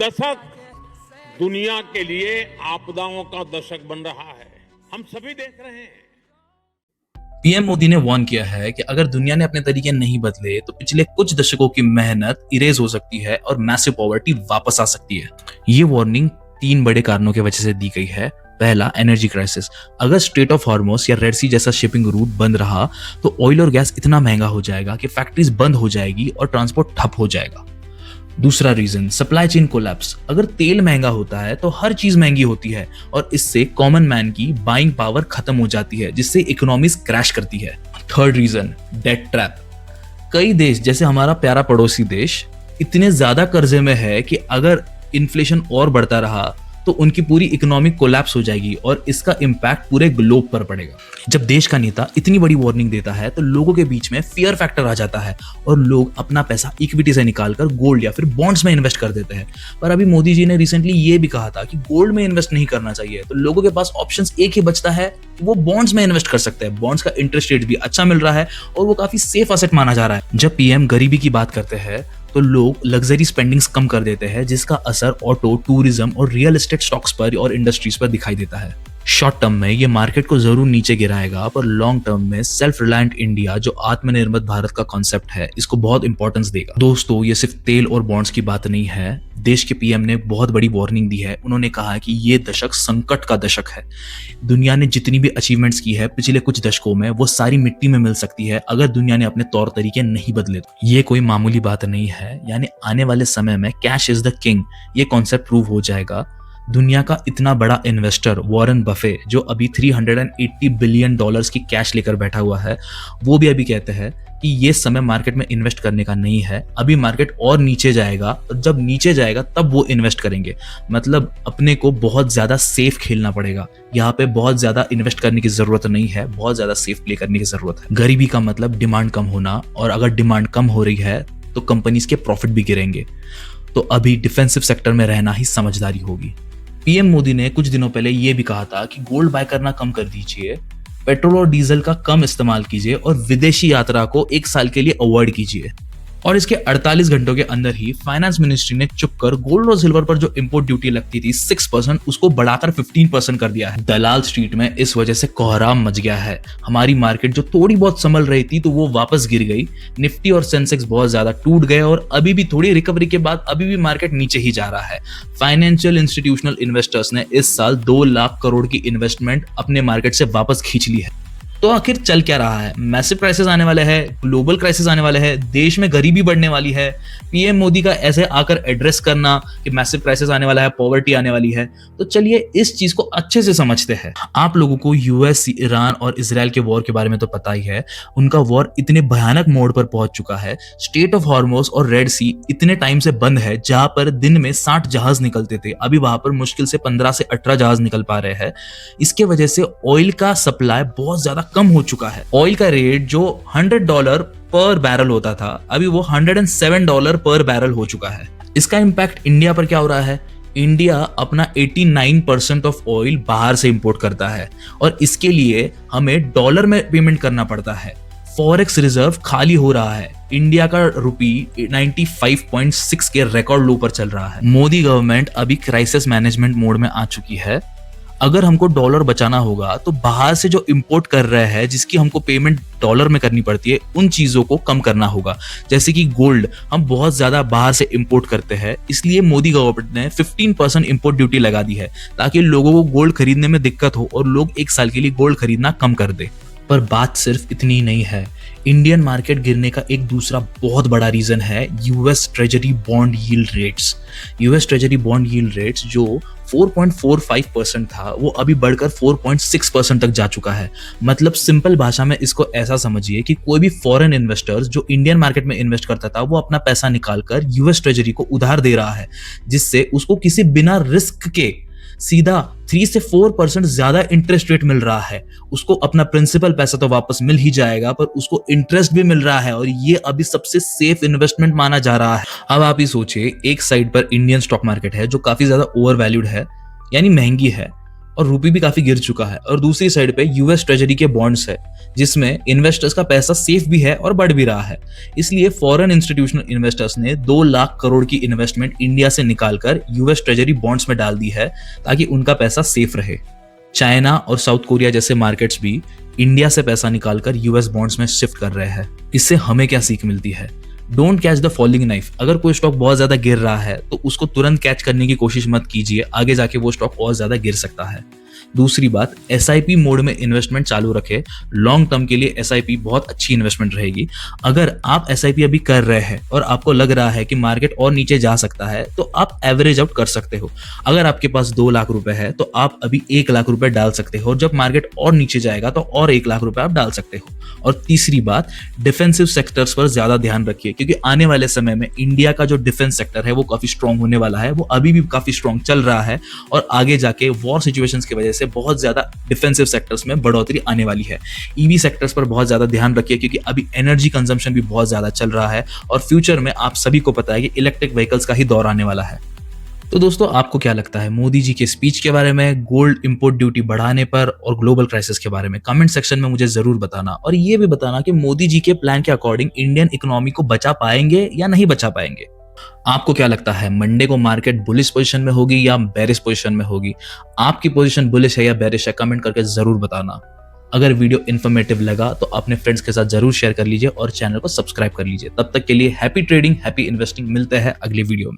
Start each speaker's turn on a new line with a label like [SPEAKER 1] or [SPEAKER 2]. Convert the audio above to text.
[SPEAKER 1] दशक दुनिया के लिए आपदाओं का दशक बन रहा है। हम सभी देख रहे हैं।
[SPEAKER 2] पीएम मोदी ने वार्न किया है कि अगर दुनिया ने अपने तरीके नहीं बदले तो पिछले कुछ दशकों की मेहनत इरेज हो सकती है और मैसिव पॉवर्टी वापस आ सकती है। ये वार्निंग 3 बड़े कारणों की वजह से दी गई है। पहला, एनर्जी क्राइसिस। अगर स्ट्रेट ऑफ हॉर्मोस या रेड सी जैसा शिपिंग रूट बंद रहा तो ऑयल और गैस इतना महंगा हो जाएगा कि फैक्ट्रीज बंद हो जाएगी और ट्रांसपोर्ट ठप हो जाएगा। दूसरा रीजन, सप्लाई चेन कोलैप्स। अगर तेल महंगा होता है तो हर चीज महंगी होती है और इससे कॉमन मैन की बाइंग पावर खत्म हो जाती है, जिससे इकोनॉमीज क्रैश करती है। Third reason, debt trap. कई देश जैसे हमारा प्यारा पड़ोसी देश इतने ज्यादा कर्जे में है कि अगर इन्फ्लेशन और बढ़ता रहा तो उनकी पूरी इकोनॉमिक कोलैप्स हो जाएगी और इसका इम्पैक्ट पूरे ग्लोब पर पड़ेगा। जब देश का नेता इतनी बड़ी वार्निंग देता है तो लोगों के बीच में फियर फैक्टर आ जाता है और लोग अपना पैसा इक्विटी से निकालकर गोल्ड या फिर बॉन्ड्स में इन्वेस्ट कर देते हैं। पर अभी मोदी जी ने रिसेंटली ये भी कहा था कि गोल्ड में इन्वेस्ट नहीं करना चाहिए, तो लोगों के पास ऑप्शंस एक ही बचता है कि वो बॉन्ड्स में इन्वेस्ट कर सकते हैं। बॉन्ड्स का इंटरेस्ट रेट भी अच्छा मिल रहा है और वो काफी सेफ एसेट माना जा रहा है। जब पीएम गरीबी की बात करते हैं तो लोग लग्जरी स्पेंडिंग्स कम कर देते हैं, जिसका असर ऑटो, टूरिज्म और रियल एस्टेट स्टॉक्स पर और इंडस्ट्रीज पर दिखाई देता है। शॉर्ट टर्म में ये मार्केट को जरूर नीचे गिराएगा, पर लॉन्ग टर्म में सेल्फ रिलायंट इंडिया, जो आत्मनिर्भर भारत का कॉन्सेप्ट है, इसको बहुत इंपॉर्टेंस देगा। दोस्तों, ये सिर्फ तेल और बॉन्ड्स की बात नहीं है। देश के पीएम ने बहुत बड़ी वार्निंग दी है। उन्होंने कहा है कि ये दशक संकट का दशक है। दुनिया ने जितनी भी अचीवमेंट्स की है पिछले कुछ दशकों में, वो सारी मिट्टी में मिल सकती है अगर दुनिया ने अपने तौर तरीके नहीं बदले तो। ये कोई मामूली बात नहीं है। यानी आने वाले समय में कैश इज द किंग, ये कॉन्सेप्ट प्रूव हो जाएगा। दुनिया का इतना बड़ा इन्वेस्टर वॉरेन बफे, जो अभी $380 बिलियन की कैश लेकर बैठा हुआ है, वो भी अभी कहते हैं कि ये समय मार्केट में इन्वेस्ट करने का नहीं है। अभी मार्केट और नीचे जाएगा और जब नीचे जाएगा तब वो इन्वेस्ट करेंगे। मतलब अपने को बहुत ज्यादा सेफ खेलना पड़ेगा। यहाँ पे बहुत ज्यादा इन्वेस्ट करने की जरूरत नहीं है, बहुत ज्यादा सेफ प्ले करने की जरूरत है। गरीबी का मतलब डिमांड कम होना, और अगर डिमांड कम हो रही है तो कंपनीज के प्रॉफिट भी गिरेंगे। तो अभी डिफेंसिव सेक्टर में रहना ही समझदारी होगी। पीएम मोदी ने कुछ दिनों पहले यह भी कहा था कि गोल्ड बाय करना कम कर दीजिए, पेट्रोल और डीजल का कम इस्तेमाल कीजिए और विदेशी यात्रा को 1 साल के लिए अवॉइड कीजिए। और इसके 48 घंटों के अंदर ही फाइनेंस मिनिस्ट्री ने चुपकर गोल्ड और सिल्वर पर जो इंपोर्ट ड्यूटी लगती थी 6%, उसको बढ़ाकर 15% कर दिया है। दलाल स्ट्रीट में इस वजह से कोहराम मच गया है। हमारी मार्केट जो थोड़ी बहुत संभल रही थी तो वो वापस गिर गई। निफ्टी और सेंसेक्स बहुत ज्यादा टूट गए और अभी भी थोड़ी रिकवरी के बाद अभी भी मार्केट नीचे ही जा रहा है। फाइनेंशियल इंस्टीट्यूशनल इन्वेस्टर्स ने इस साल 2 लाख करोड़ की इन्वेस्टमेंट अपने मार्केट से वापस खींच ली है। तो आखिर चल क्या रहा है? मैसिव क्राइसिस आने वाले हैं, ग्लोबल क्राइसिस आने वाले हैं, देश में गरीबी बढ़ने वाली है। पीएम मोदी का ऐसे आकर एड्रेस करना कि मैसिव क्राइसिस आने वाला है, पॉवर्टी आने वाली है, तो चलिए इस चीज को अच्छे से समझते हैं। आप लोगों को यूएस, ईरान और इजराइल के वॉर के बारे में तो पता ही है। उनका वॉर इतने भयानक मोड पर पहुंच चुका है। स्ट्रेट ऑफ हॉर्मोस और रेड सी इतने टाइम से बंद है, जहां पर दिन में 60 जहाज निकलते थे, अभी वहां पर मुश्किल से 15 से 18 जहाज निकल पा रहे हैं। इसके वजह से ऑयल का सप्लाई बहुत ज्यादा कम हो चुका है। ऑयल का रेट जो $100 पर बैरल होता था, अभी वो $107 पर बैरल हो चुका है। इसका इंपैक्ट इंडिया पर क्या हो रहा है? इंडिया अपना 89% ऑफ ऑयल बाहर से इंपोर्ट करता है और इसके लिए हमें डॉलर में पेमेंट करना पड़ता है। फॉरेक्स रिजर्व खाली हो रहा है। इंडिया का रुपी 95.6 के रिकॉर्ड लो पर चल रहा है। मोदी गवर्नमेंट अभी क्राइसिस मैनेजमेंट मोड में आ चुकी है। अगर हमको डॉलर बचाना होगा तो बाहर से जो इंपोर्ट कर रहे हैं, जिसकी हमको पेमेंट डॉलर में करनी पड़ती है, उन चीजों को कम करना होगा। जैसे कि गोल्ड हम बहुत ज्यादा बाहर से इंपोर्ट करते हैं, इसलिए मोदी गवर्नमेंट ने 15% इंपोर्ट ड्यूटी लगा दी है ताकि लोगों को गोल्ड खरीदने में दिक्कत हो और लोग 1 साल के लिए गोल्ड खरीदना कम कर दे। पर बात सिर्फ इतनी ही नहीं है। इंडियन मार्केट गिरने का एक दूसरा बहुत बड़ा रीजन है US treasury bond yield rates. US treasury bond yield rates जो 4.45% था, वो अभी बढ़कर 4.6% तक जा चुका है। मतलब सिंपल भाषा में इसको ऐसा समझिए कि कोई भी फॉरेन इन्वेस्टर्स जो इंडियन मार्केट में इन्वेस्ट करता था, वो अपना पैसा निकालकर यूएस ट्रेजरी को उधार दे रहा है, जिससे उसको किसी बिना रिस्क के सीधा 3 से 4% ज्यादा इंटरेस्ट रेट मिल रहा है। उसको अपना प्रिंसिपल पैसा तो वापस मिल ही जाएगा, पर उसको इंटरेस्ट भी मिल रहा है और ये अभी सबसे सेफ इन्वेस्टमेंट माना जा रहा है। अब आप ही सोचिए, एक साइड पर इंडियन स्टॉक मार्केट है जो काफी ज्यादा ओवर वैल्यूड है, यानी महंगी है, और रूपी भी काफी गिर चुका है। और दूसरी साइड पे यूएस ट्रेजरी के बॉन्ड्स है जिसमें इन्वेस्टर्स का पैसा सेफ भी है और बढ़ भी रहा है। इसलिए फॉरेन इंस्टीट्यूशनल इन्वेस्टर्स ने 2 लाख करोड़ की इन्वेस्टमेंट इंडिया से निकालकर यूएस ट्रेजरी बॉन्ड्स में डाल दी है ताकि उनका पैसा सेफ रहे। चाइना और साउथ कोरिया जैसे मार्केट्स भी इंडिया से पैसा निकालकर यूएस बॉन्ड्स में शिफ्ट कर रहे हैं। इससे हमें क्या सीख मिलती है? Don't catch the falling knife. अगर कोई स्टॉक बहुत ज्यादा गिर रहा है तो उसको तुरंत कैच करने की कोशिश मत कीजिए, आगे जाके वो स्टॉक और ज्यादा गिर सकता है। दूसरी बात, एसआईपी मोड में इन्वेस्टमेंट चालू रखे। लॉन्ग टर्म के लिए एसआईपी बहुत अच्छी इन्वेस्टमेंट रहेगी। अगर आप एसआईपी अभी कर रहे हैं और आपको लग रहा है कि मार्केट और नीचे जा सकता है तो आप एवरेज आउट कर सकते हो। अगर आपके पास 2 लाख रुपए है तो आप अभी 1 लाख रुपए डाल सकते हो और जब मार्केट और नीचे जाएगा तो और 1 लाख रुपए आप डाल सकते हो। और तीसरी बात, डिफेंसिव सेक्टर्स पर ज्यादा ध्यान रखिए क्योंकि आने वाले समय में इंडिया का जो डिफेंस सेक्टर है वो काफी स्ट्रांग होने वाला है। वो अभी भी काफी स्ट्रांग चल रहा है और आगे जाके वॉर सिचुएशंस की वजह से बहुत ज्यादा डिफेंसिव सेक्टर्स में बढ़ोतरी आने वाली है। ईवी सेक्टर्स पर बहुत ज्यादा ध्यान रखिए क्योंकि अभी एनर्जी कंजम्पशन भी बहुत ज्यादा चल रहा है और फ्यूचर में आप सभी को पता है कि इलेक्ट्रिक व्हीकल्स का ही दौर आने वाला है। तो दोस्तों, आपको क्या लगता है मोदी जी के स्पीच के बारे में, गोल्ड इंपोर्ट ड्यूटी बढ़ाने पर और ग्लोबल क्राइसिस के बारे में? कमेंट सेक्शन में मुझे जरूर बताना और ये भी बताना कि मोदी जी के प्लान के अकॉर्डिंग इंडियन इकोनॉमी को बचा पाएंगे या नहीं बचा पाएंगे। आपको क्या लगता है मंडे को मार्केट बुलिश पोजीशन में होगी या बेरिश पोजीशन में होगी? आपकी पोजीशन बुलिश है या बेरिश है? कमेंट करके जरूर बताना। अगर वीडियो इन्फॉर्मेटिव लगा तो अपने फ्रेंड्स के साथ जरूर शेयर कर लीजिए और चैनल को सब्सक्राइब कर लीजिए। तब तक के लिए हैप्पी ट्रेडिंग, हैप्पी इन्वेस्टिंग। मिलते हैं अगली वीडियो में।